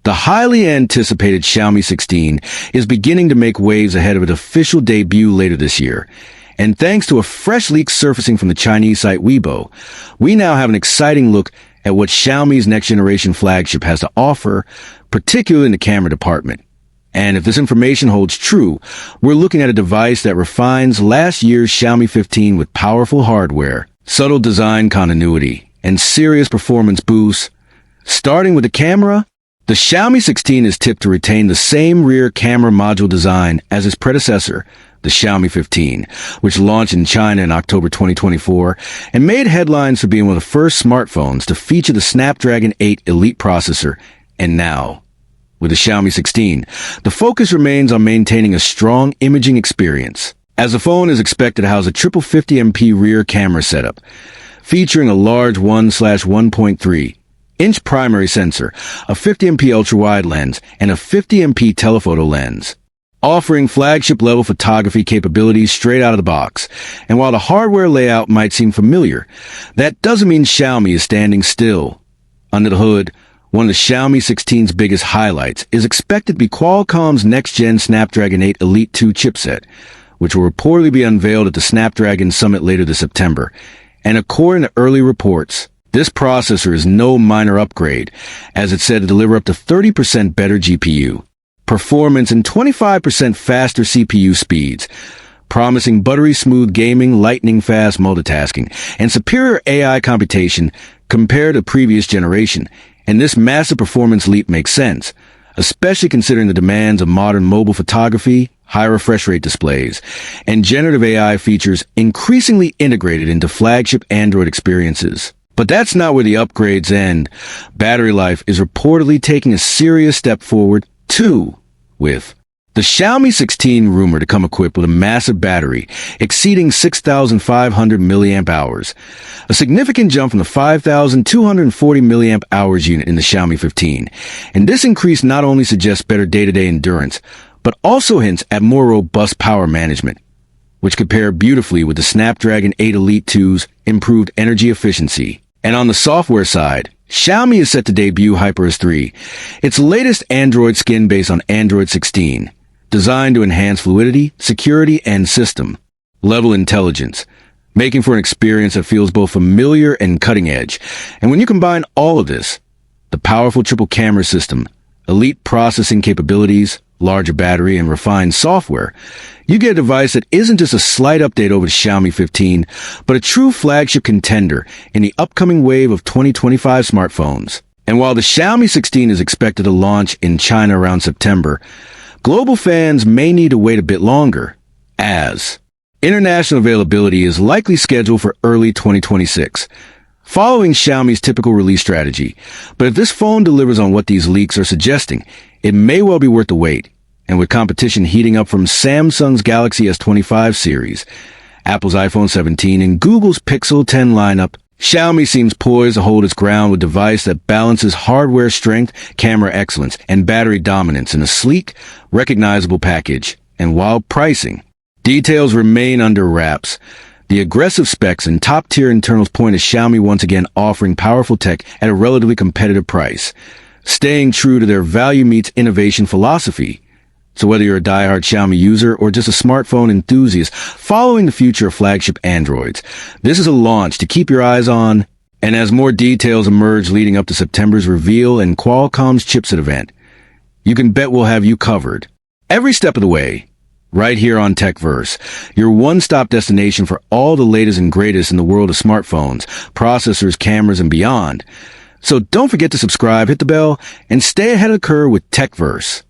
The highly anticipated Xiaomi 16 is beginning to make waves ahead of its official debut later this year. And thanks to a fresh leak surfacing from the Chinese site Weibo, we now have an exciting look at what Xiaomi's next-generation flagship has to offer, particularly in the camera department. And if this information holds true, we're looking at a device that refines last year's Xiaomi 15 with powerful hardware, subtle design continuity, and serious performance boosts. Starting with the camera, the Xiaomi 16 is tipped to retain the same rear camera module design as its predecessor, the Xiaomi 15, which launched in China in October 2024 and made headlines for being one of the first smartphones to feature the Snapdragon 8 Elite processor. And now, with the Xiaomi 16, the focus remains on maintaining a strong imaging experience, as the phone is expected to house a triple 50MP rear camera setup, featuring a large 1/1.3-inch primary sensor, a 50MP ultra-wide lens, and a 50MP telephoto lens, offering flagship-level photography capabilities straight out of the box. And while the hardware layout might seem familiar, that doesn't mean Xiaomi is standing still. Under the hood, one of the Xiaomi 16's biggest highlights is expected to be Qualcomm's next-gen Snapdragon 8 Elite 2 chipset, which will reportedly be unveiled at the Snapdragon Summit later this September. And according to early reports, this processor is no minor upgrade, as it's said to deliver up to 30% better GPU performance and 25% faster CPU speeds, promising buttery-smooth gaming, lightning-fast multitasking, and superior AI computation compared to previous generation. And this massive performance leap makes sense, especially considering the demands of modern mobile photography, high refresh rate displays, and generative AI features increasingly integrated into flagship Android experiences. But that's not where the upgrades end. Battery life is reportedly taking a serious step forward, too, with the Xiaomi 16 rumored to come equipped with a massive battery exceeding 6,500 milliamp hours, a significant jump from the 5,240 milliamp hours unit in the Xiaomi 15. And this increase not only suggests better day-to-day endurance, but also hints at more robust power management, which could pair beautifully with the Snapdragon 8 Elite 2's improved energy efficiency. And on the software side, Xiaomi is set to debut HyperOS 3, its latest Android skin based on Android 16, designed to enhance fluidity, security, and system-level intelligence, making for an experience that feels both familiar and cutting-edge. And when you combine all of this, the powerful triple camera system, elite processing capabilities, larger battery, and refined software, you get a device that isn't just a slight update over the Xiaomi 15, but a true flagship contender in the upcoming wave of 2025 smartphones. And while the Xiaomi 16 is expected to launch in China around September, global fans may need to wait a bit longer, as international availability is likely scheduled for early 2026, following Xiaomi's typical release strategy. But if this phone delivers on what these leaks are suggesting, it may well be worth the wait. And with competition heating up from Samsung's Galaxy S25 series, Apple's iPhone 17, and Google's Pixel 10 lineup, Xiaomi seems poised to hold its ground with a device that balances hardware strength, camera excellence, and battery dominance in a sleek, recognizable package. And while pricing details remain under wraps, the aggressive specs and top-tier internals point to Xiaomi once again offering powerful tech at a relatively competitive price, staying true to their value meets innovation philosophy. So whether you're a diehard Xiaomi user or just a smartphone enthusiast following the future of flagship Androids, this is a launch to keep your eyes on. And as more details emerge leading up to September's reveal and Qualcomm's chipset event, you can bet we'll have you covered every step of the way, right here on TechVerse, your one-stop destination for all the latest and greatest in the world of smartphones, processors, cameras, and beyond. So don't forget to subscribe, hit the bell, and stay ahead of the curve with TechVerse.